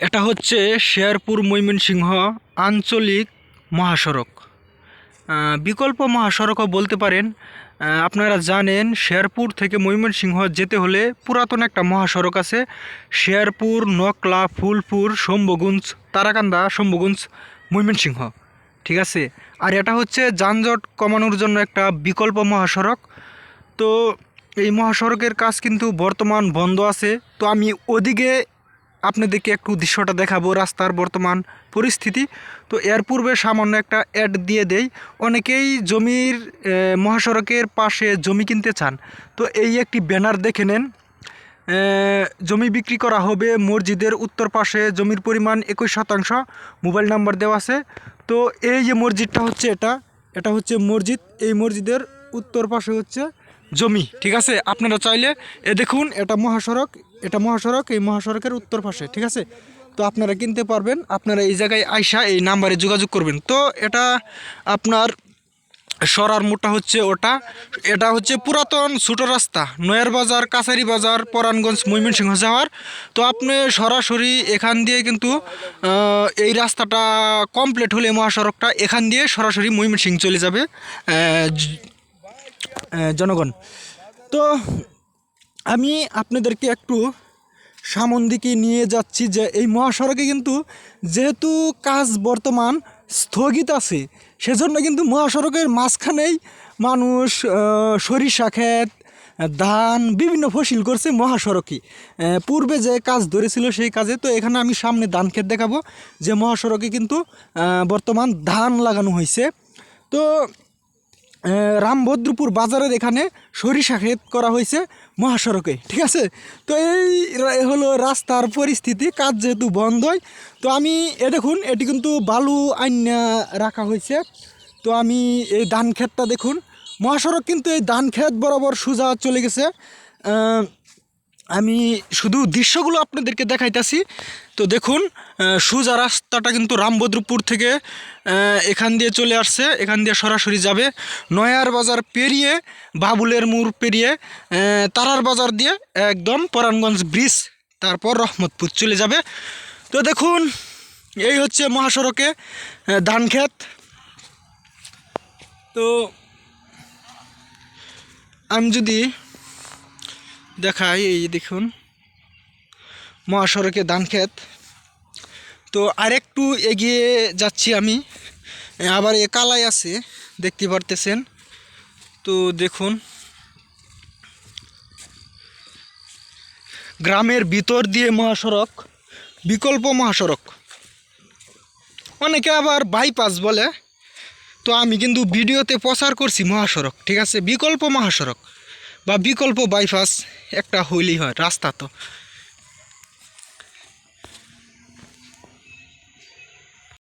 এটা হচ্ছে শেরপুর ময়মনসিংহ আঞ্চলিক মহাসড়ক। বিকল্প মহাসড়কও বলতে পারেন। আপনারা জানেন শেরপুর থেকে ময়মনসিংহ যেতে হলে পুরাতন একটা মহাসড়ক আছে, শেরপুর, নকলা, ফুলপুর, শম্ভুগঞ্জ, তারাকান্দা, শম্ভুগঞ্জ, ময়মনসিংহ। ঠিক আছে, আর এটা হচ্ছে যানজট কমানোর জন্য একটা বিকল্প মহাসড়ক। তো এই মহাসড়কের কাজ কিন্তু বর্তমান বন্ধ আছে। তো আমি ওদিকে আপনাদেরকে একটু দৃশ্যটা দেখাবো, রাস্তার বর্তমান পরিস্থিতি। তো এর পূর্বে সামান্য একটা অ্যাড দিয়ে দেই। অনেকেই জমির মহাসড়কের পাশে জমি কিনতে চান। তো এই একটি ব্যানার দেখে নেন, জমি বিক্রি করা হবে মসজিদের উত্তর পাশে, জমির পরিমাণ 21%, মোবাইল নাম্বার দেওয়া আছে। তো এই যে মসজিদটা হচ্ছে, এটা হচ্ছে মসজিদ। এই মসজিদের উত্তর পাশে হচ্ছে জমি। ঠিক আছে, আপনারা চাইলে দেখুন, এটা মহাসড়ক, এই মহাসড়কের উত্তর পাশে। ঠিক আছে, তো আপনারা কিনতে পারবেন। আপনারা এই জায়গায় আইসা এই নাম্বারে যোগাযোগ করবেন। তো এটা আপনার সরার মোড়টা হচ্ছে ওটা, এটা হচ্ছে পুরাতন ছোটো রাস্তা, নয়ার বাজার, কাছারি বাজার, পরাণগঞ্জ, ময়মনসিংহ যাওয়ার। তো আপনি সরাসরি এখান দিয়ে কিন্তু এই রাস্তাটা কমপ্লিট হলে মহাসড়কটা এখান দিয়ে সরাসরি ময়মনসিংহ চলে যাবে জনগণ। তো আমি আপনাদেরকে একটু সামন দিকে নিয়ে যাচ্ছি যে এই মহাসড়কে কিন্তু যেহেতু কাজ বর্তমান স্থগিত আছে, সেজন্য কিন্তু মহাসড়কের মাঝখানেই মানুষ সরিষা ক্ষেত, ধান, বিভিন্ন ফসল করছে মহাসড়কে। পূর্বে যে কাজ ধরেছিল সেই কাজে। তো এখানে আমি সামনে ধান ক্ষেত দেখাবো, যে মহাসড়কে কিন্তু বর্তমান ধান লাগানো হয়েছে। তো রামভদ্রপুর বাজারের এখানে সরিষা ক্ষেত করা হয়েছে মহাসড়কে। ঠিক আছে, তো এই হলো রাস্তার পরিস্থিতি, কাজ যেহেতু বন্ধই। তো আমি দেখুন, এটি কিন্তু বালু আইনা রাখা হয়েছে। তো আমি এই ধান ক্ষেতটা দেখুন, মহাসড়ক কিন্তু এই ধান ক্ষেত বরাবর সোজা চলে গেছে। আমি শুধু দৃশ্যগুলো আপনাদেরকে দেখাইতেছি। তো দেখুন, সোজা রাস্তাটা কিন্তু রামভদ্রপুর থেকে এখান দিয়ে চলে আসছে, এখান দিয়ে সরাসরি যাবে নয়ার বাজার পেরিয়ে, বাবুলের মোড় পেরিয়ে, তারার বাজার দিয়ে একদম পরাণগঞ্জ ব্রিজ, তারপর রহমতপুর চলে যাবে। তো দেখুন, এই হচ্ছে মহাসড়কে ধান ক্ষেত। তো আমি যদি দেখাই, এই দেখুন মহাসড়কে ধান ক্ষেত। তো আরেকটু এগিয়ে যাচ্ছি আমি, আবার এ কালাই আছে দেখতে পারতেছেন। তো দেখুন, গ্রামের ভিতর দিয়ে মহাসড়ক, বিকল্প মহাসড়ক, অনেকে আবার বাইপাস বলে। তো আমি কিন্তু ভিডিওতে প্রচার করছি মহাসড়ক। ঠিক আছে, বিকল্প মহাসড়ক বা বিকল্প বাইপাস একটা হইলেই হয় রাস্তা। তো